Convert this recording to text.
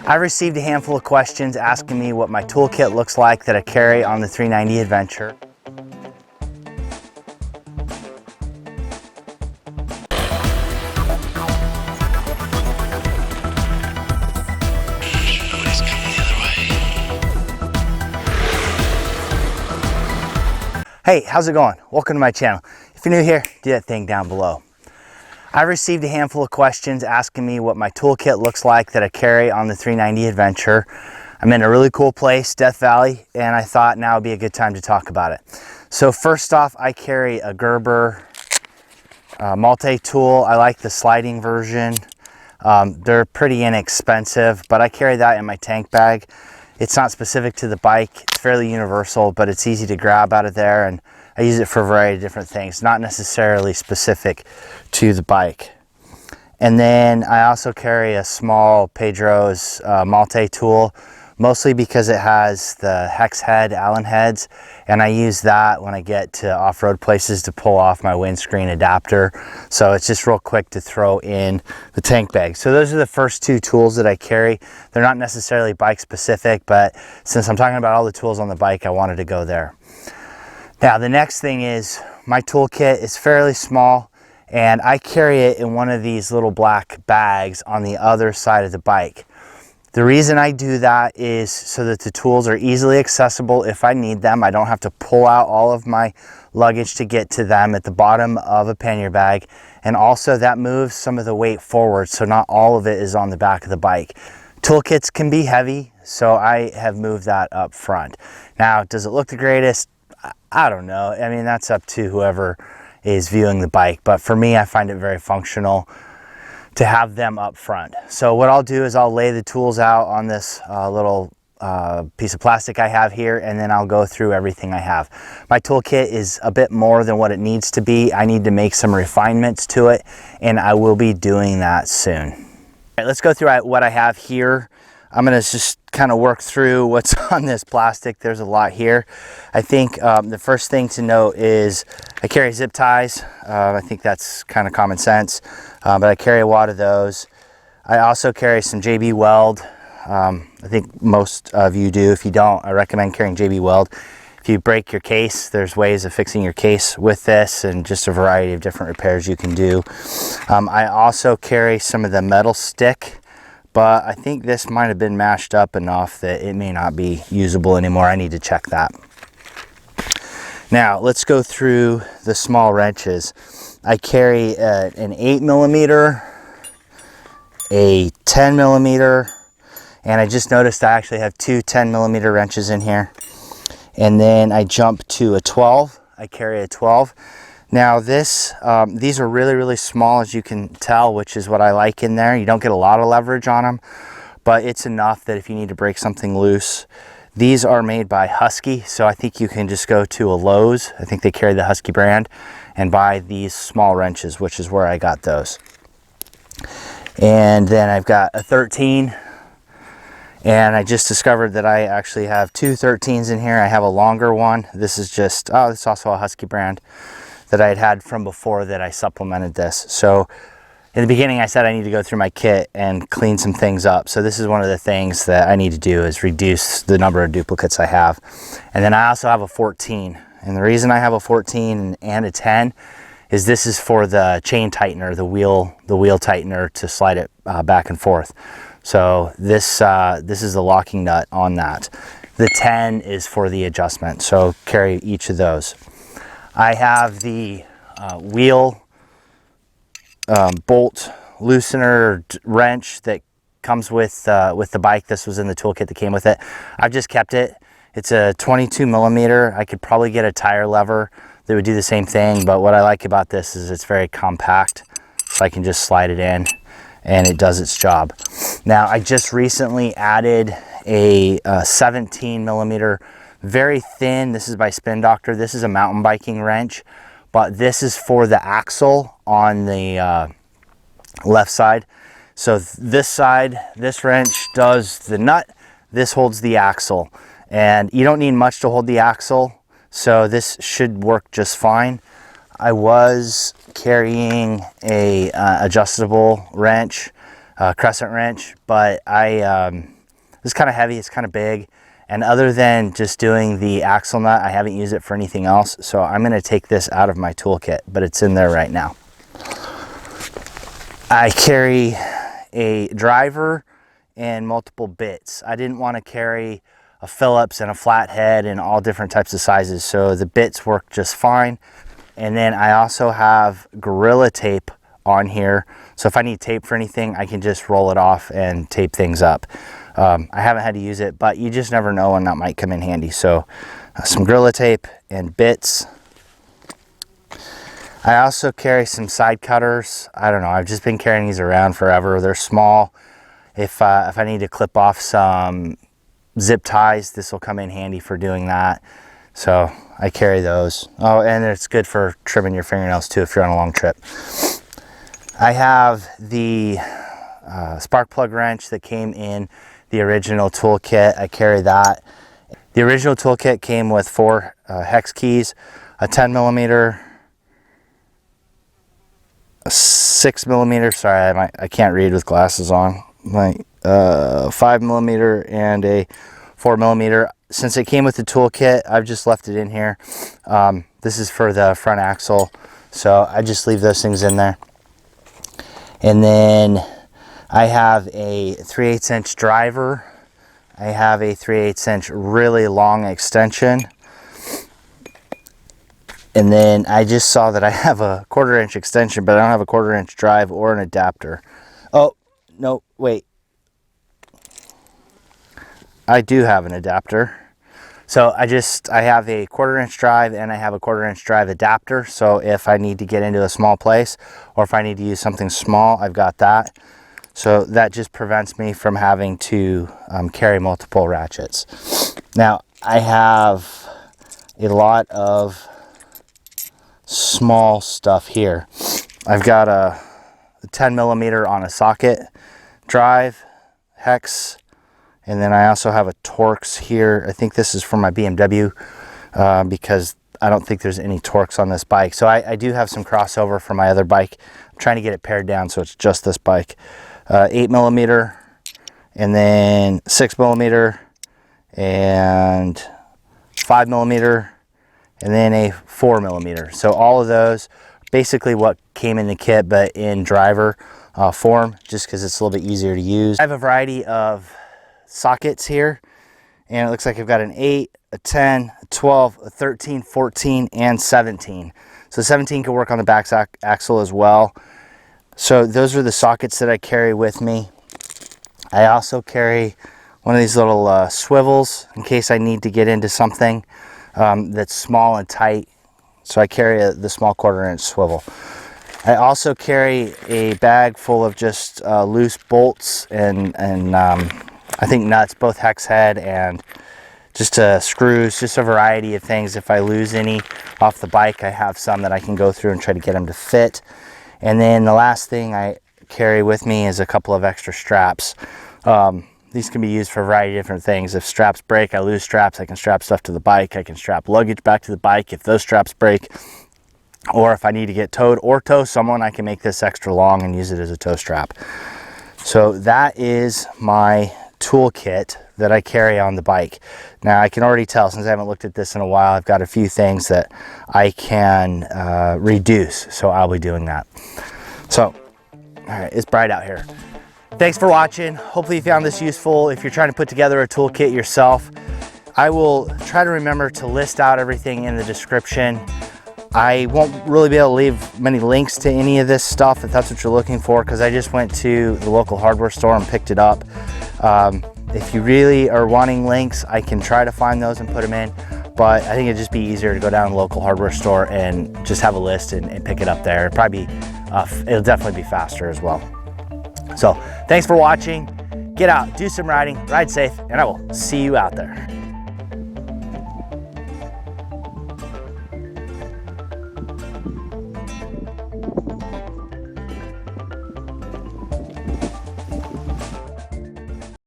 I received a handful of questions asking me what my toolkit looks like that I carry on the 390 Adventure. Hey, how's it going? Welcome to my channel. If you're new here, do that thing down below. I received a handful of questions asking me what my toolkit looks like that I carry on the 390 Adventure. I'm in a really cool place, Death Valley, and I thought now would be a good time to talk about it. So first off, I carry a Gerber Multitool. I like the sliding version. They're pretty inexpensive, but I carry that in my tank bag. It's not specific to the bike. It's fairly universal, but it's easy to grab out of there, and I use it for a variety of different things, not necessarily specific to the bike. And then I also carry a small Pedro's Multitool, mostly because it has the hex head, Allen heads, and I use that when I get to off-road places to pull off my windscreen adapter. So it's just real quick to throw in the tank bag. So those are the first two tools that I carry. They're not necessarily bike specific, but since I'm talking about all the tools on the bike, I wanted to go there. Now the next thing is my toolkit is fairly small, and I carry it in one of these little black bags on the other side of the bike. The reason I do that is so that the tools are easily accessible if I need them. I don't have to pull out all of my luggage to get to them at the bottom of a pannier bag. And also that moves some of the weight forward, so not all of it is on the back of the bike. Toolkits can be heavy, so I have moved that up front. Now, does it look the greatest? I don't know. I mean, that's up to whoever is viewing the bike. But for me, I find it very functional to have them up front. So what I'll do is I'll lay the tools out on this little piece of plastic I have here, and then I'll go through everything I have. My toolkit is a bit more than what it needs to be. I need to make some refinements to it, and I will be doing that soon. All right, let's go through what I have here. I'm gonna just kind of work through what's on this plastic. There's a lot here. I think the first thing to note is I carry zip ties. I think that's kind of common sense, but I carry a lot of those. I also carry some JB Weld. I think most of you do. If you don't, I recommend carrying JB Weld. If you break your case, there's ways of fixing your case with this, and just a variety of different repairs you can do. I also carry some of the metal stick, but I think this might have been mashed up enough that it may not be usable anymore. I need to check that. Now let's go through the small wrenches. I carry an 8mm, a 10mm, and I just noticed I actually have two 10mm wrenches in here. And then I jump to a 12. I carry a 12. Now these are really small, as you can tell, which is what I like in there. You don't get a lot of leverage on them, but it's enough that if you need to break something loose. These are made by Husky, so I think you can just go to a Lowe's. I think they carry the Husky brand, and buy these small wrenches, which is where I got those. And then I've got a 13, and I just discovered that I actually have two 13s in here. I have a longer one. This is just, oh, this is also a Husky brand that I had from before that I supplemented this. So in the beginning I said I need to go through my kit and clean some things up. So this is one of the things that I need to do, is reduce the number of duplicates I have. And then I also have a 14. And the reason I have a 14 and a 10 is this is for the chain tightener, the wheel tightener to slide it back and forth. So this is the locking nut on that. The 10 is for the adjustment. So carry each of those. I have the wheel bolt loosener wrench that comes with the bike. This was in the toolkit that came with it. I've just kept it. It's a 22mm. I could probably get a tire lever that would do the same thing, but what I like about this is it's very compact, so I can just slide it in and it does its job. Now I just recently added a 17mm, very thin. This is by Spin Doctor. This is a mountain biking wrench, but this is for the axle on the left side. So this side, this wrench does the nut, this holds the axle, and you don't need much to hold the axle, so this should work just fine. I was carrying a adjustable wrench crescent wrench, but it's kind of heavy, it's kind of big. And other than just doing the axle nut, I haven't used it for anything else. So I'm gonna take this out of my toolkit, but it's in there right now. I carry a driver and multiple bits. I didn't want to carry a Phillips and a flathead and all different types of sizes, so the bits work just fine. And then I also have Gorilla tape on here, so if I need tape for anything, I can just roll it off and tape things up. I haven't had to use it, but you just never know when that might come in handy. So some Gorilla tape and bits. I also carry some side cutters. I don't know, I've just been carrying these around forever. They're small. If I need to clip off some zip ties, this will come in handy for doing that. So I carry those. Oh, and it's good for trimming your fingernails too if you're on a long trip. I have the spark plug wrench that came in the original toolkit. I carry that. The original toolkit came with 4 hex keys, a 10 millimeter, a 6 millimeter, sorry, I can't read with glasses on, my 5 millimeter and a 4 millimeter. Since it came with the toolkit, I've just left it in here. This is for the front axle, so I just leave those things in there. And then I have a 3/8 inch driver. I have a 3/8 inch really long extension. And then I just saw that I have a 1/4 inch extension, but I don't have a 1/4 inch drive or an adapter. Oh, no, wait. I do have an adapter. So I have a 1/4 inch drive and I have a 1/4 inch drive adapter. So if I need to get into a small place or if I need to use something small, I've got that. So that just prevents me from having to carry multiple ratchets. Now I have a lot of small stuff here. I've got a 10 millimeter on a socket drive, hex, and then I also have a Torx here. I think this is for my BMW because I don't think there's any Torx on this bike. So I do have some crossover from my other bike. I'm trying to get it pared down so it's just this bike. 8 millimeter, and then 6 millimeter, and 5 millimeter, and then a 4 millimeter. So all of those, basically what came in the kit, but in driver form, just because it's a little bit easier to use. I have a variety of sockets here, and it looks like I've got an 8, a 10, a 12, a 13, 14, and 17. So 17 can work on the back axle as well. So those are the sockets that I carry with me. I also carry one of these little swivels in case I need to get into something that's small and tight. So I carry the small 1/4 inch swivel. I also carry a bag full of just loose bolts and I think nuts, both hex head and just screws, just a variety of things. If I lose any off the bike, I have some that I can go through and try to get them to fit. And then the last thing I carry with me is a couple of extra straps. These can be used for a variety of different things. If straps break, I lose straps, I can strap stuff to the bike. I can strap luggage back to the bike if those straps break. Or if I need to get towed or tow someone, I can make this extra long and use it as a tow strap. So that is my toolkit that I carry on the bike. Now I can already tell, since I haven't looked at this in a while, I've got a few things that I can reduce, so I'll be doing that. So, all right, it's bright out here. Thanks for watching. Hopefully you found this useful. If you're trying to put together a toolkit yourself, I will try to remember to list out everything in the description. I won't really be able to leave many links to any of this stuff if that's what you're looking for, because I just went to the local hardware store and picked it up. If you really are wanting links, I can try to find those and put them in, but I think it'd just be easier to go down to the local hardware store and just have a list and pick it up there. It'll probably be, it'll definitely be faster as well. So thanks for watching. Get out, do some riding, ride safe, and I will see you out there.